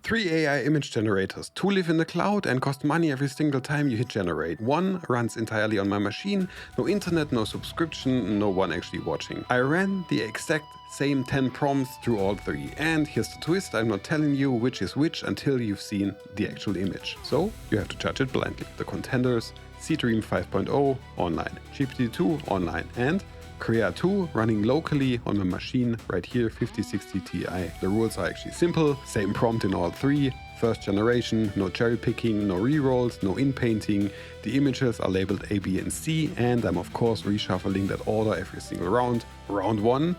3 AI image generators. 2 live in the cloud and cost money every single time you hit generate. 1 runs entirely on my machine, no internet, no subscription, no one actually watching. I ran the exact same 10 prompts through all 3. And here's the twist, I'm not telling you which is which until you've seen the actual image. So you have to judge it blindly. The contenders: Seedream 5.0 online, GPT-2 online, and Krea 2 running locally on my machine right here, 5060 Ti. The rules are actually simple, same prompt in all 3. First generation, no cherry picking, no rerolls, no in-painting. The images are labeled A, B and C, and I'm of course reshuffling that order every single round. Round 1,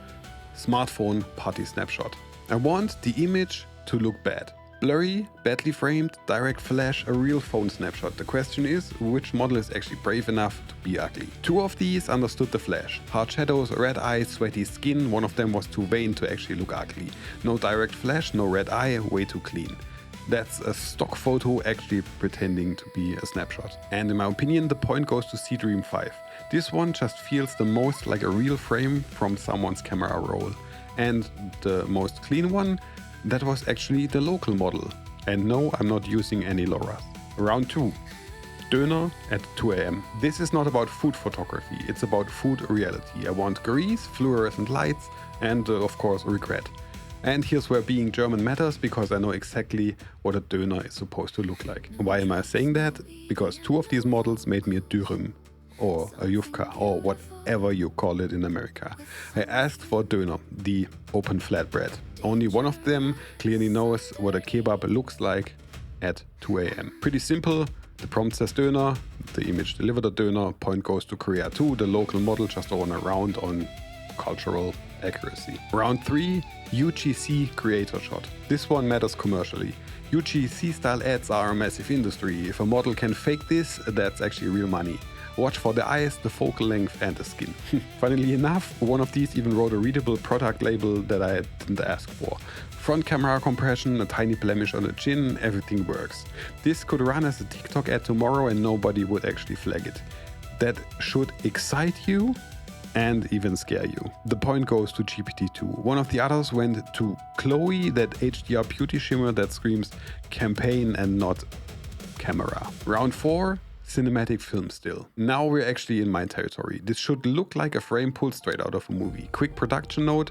smartphone party snapshot. I want the image to look bad. Blurry, badly framed, direct flash, a real phone snapshot. The question is, which model is actually brave enough to be ugly? 2 of these understood the flash. Hard shadows, red eyes, sweaty skin. One of them was too vain to actually look ugly. No direct flash, no red eye, way too clean. That's a stock photo actually pretending to be a snapshot. And in my opinion, the point goes to Seedream 5. This one just feels the most like a real frame from someone's camera roll. And the most clean one, that was actually the local model. And no, I'm not using any LoRa's. Round 2. Döner at 2 AM. This is not about food photography, it's about food reality. I want grease, fluorescent lights, and of course regret. And here's where being German matters, because I know exactly what a Döner is supposed to look like. Why am I saying that? Because 2 of these models made me a dürüm, or a Jufka, or whatever you call it in America. I asked for Döner, the open flatbread. Only one of them clearly knows what a kebab looks like at 2 AM. Pretty simple, the prompt says Döner, the image delivered a Döner, point goes to Krea 2, the local model just won a round on cultural accuracy. Round 3, UGC creator shot. This one matters commercially. UGC style ads are a massive industry. If a model can fake this, that's actually real money. Watch for the eyes, the focal length and the skin. Funnily enough, one of these even wrote a readable product label that I didn't ask for. Front camera compression, a tiny blemish on the chin, everything works. This could run as a TikTok ad tomorrow and nobody would actually flag it. That should excite you and even scare you. The point goes to GPT-2. One of the others went to Chloe, that HDR beauty shimmer that screams campaign and not camera. Round 4. Cinematic film still. Now we're actually in my territory. This should look like a frame pulled straight out of a movie. Quick production note.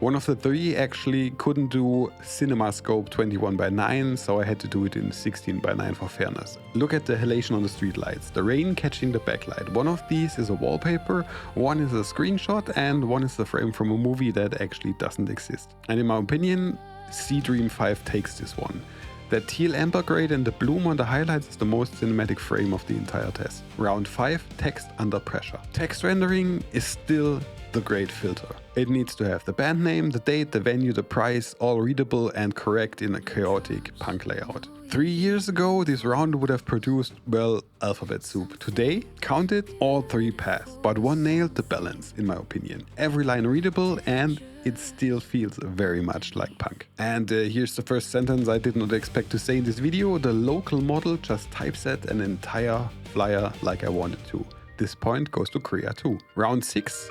One of the 3 actually couldn't do CinemaScope 21:9, so I had to do it in 16:9 for fairness. Look at the halation on the streetlights, the rain catching the backlight. One of these is a wallpaper, one is a screenshot, and one is the frame from a movie that actually doesn't exist. And in my opinion, Seedream 5 takes this one. That teal amber grade and the bloom on the highlights is the most cinematic frame of the entire test. Round 5, text under pressure. Text rendering is still the great filter. It needs to have the band name, the date, the venue, the price, all readable and correct in a chaotic punk layout. 3 years ago, this round would have produced, well, alphabet soup. Today, count it, all 3 passed. But one nailed the balance, in my opinion. Every line readable and it still feels very much like punk. And here's the first sentence I did not expect to say in this video. The local model just typeset an entire flyer like I wanted to. This point goes to Krea 2. Round 6.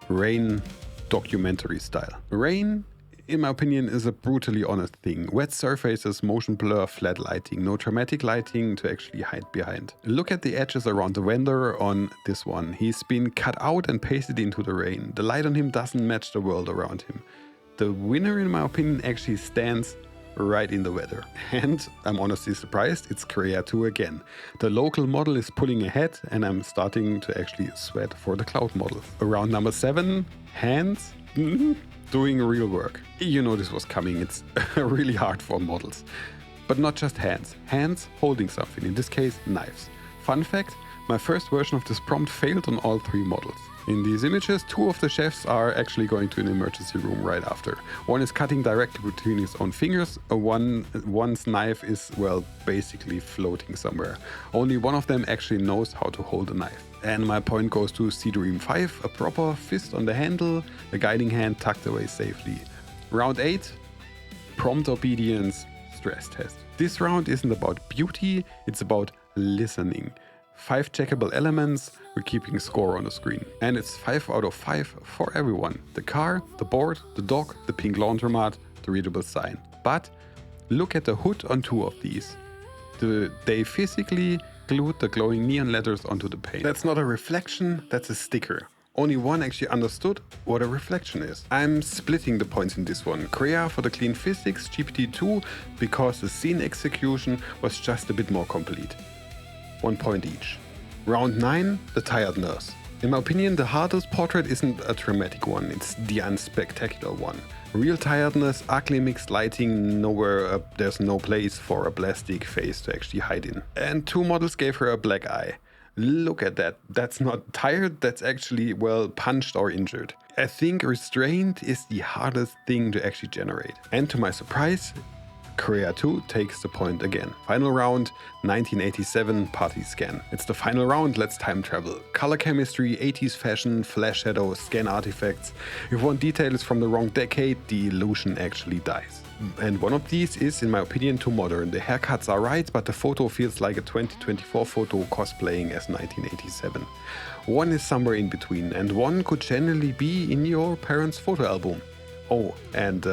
Rain documentary style. Rain, in my opinion, is a brutally honest thing. Wet surfaces, motion blur, flat lighting, no dramatic lighting to actually hide behind. Look at the edges around the vendor on this one. He's been cut out and pasted into the rain. The light on him doesn't match the world around him. The winner, in my opinion, actually stands right in the weather. And I'm honestly surprised, it's Krea 2 again. The local model is pulling ahead and I'm starting to actually sweat for the cloud model. Around number 7, hands. Doing real work. You know this was coming, it's really hard for models. But not just hands. Hands holding something, in this case knives. Fun fact, my first version of this prompt failed on all 3 models. In these images, 2 of the chefs are actually going to an emergency room right after. One is cutting directly between his own fingers, one's knife is, well, basically floating somewhere. Only one of them actually knows how to hold a knife. And my point goes to Seedream 5, a proper fist on the handle, the guiding hand tucked away safely. Round 8, prompt obedience stress test. This round isn't about beauty, it's about listening. 5 checkable elements, we're keeping score on the screen. And it's 5 out of 5 for everyone. The car, the board, the dog, the pink laundromat, the readable sign. but look at the hood on two of these. They physically glued the glowing neon letters onto the paint. That's not a reflection, that's a sticker. Only one actually understood what a reflection is. I'm splitting the points in this one. Krea for the clean physics, GPT-2 because the scene execution was just a bit more complete. 1 point each. Round 9, the tired nurse. In my opinion, the hardest portrait isn't a dramatic one, it's the unspectacular one. Real tiredness, ugly mixed lighting, there's no place for a plastic face to actually hide in. And 2 models gave her a black eye. Look at that. That's not tired, that's actually, well, punched or injured. I think restraint is the hardest thing to actually generate. And to my surprise, Krea 2 takes the point again. Final round, 1987 party scan. It's the final round, let's time travel. Color chemistry, 80s fashion, flash shadows, scan artifacts. If one detail is from the wrong decade, the illusion actually dies. And one of these is, in my opinion, too modern. The haircuts are right, but the photo feels like a 2024 photo cosplaying as 1987. One is somewhere in between, and one could generally be in your parents' photo album. Oh, and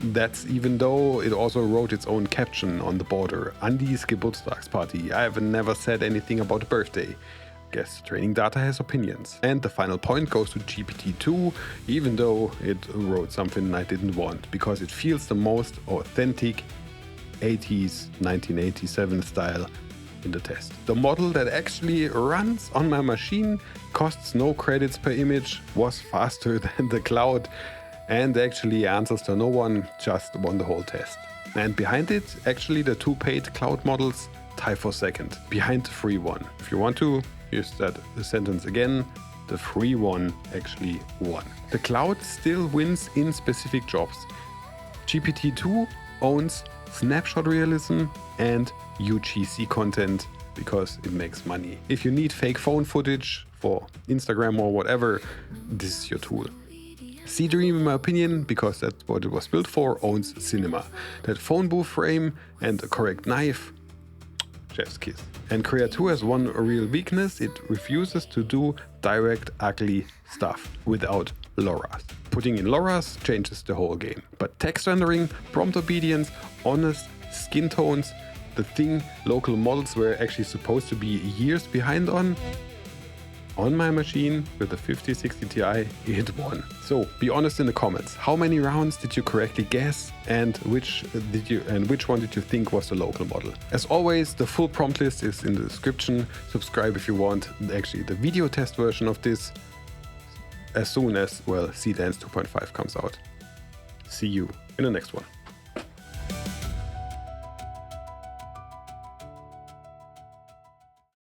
that's even though it also wrote its own caption on the border. Andi's Geburtstagsparty. I have never said anything about a birthday. Guess training data has opinions. And the final point goes to GPT-2, even though it wrote something I didn't want, because it feels the most authentic 80s 1987 style in the test. The model that actually runs on my machine, costs no credits per image, was faster than the cloud, and actually answers to no one, just won the whole test. And behind it, actually the 2 paid cloud models tie for second, behind the free one. If you want to use that sentence again, the free one actually won. The cloud still wins in specific jobs. GPT-2 owns snapshot realism and UGC content because it makes money. If you need fake phone footage for Instagram or whatever, this is your tool. Seedream, in my opinion, because that's what it was built for, owns cinema. That phone booth frame and a correct knife, chef's kiss. And Krea 2 has one real weakness: it refuses to do direct, ugly stuff without LoRa's. Putting in LoRa's changes the whole game. But text rendering, prompt obedience, honest skin tones, the thing local models were actually supposed to be years behind on my machine with the 5060 Ti, it won. So be honest in the comments. How many rounds did you correctly guess, and which one did you think was the local model? As always, the full prompt list is in the description. Subscribe if you want actually the video test version of this as soon as, well, Seedance 2.5 comes out. See you in the next one.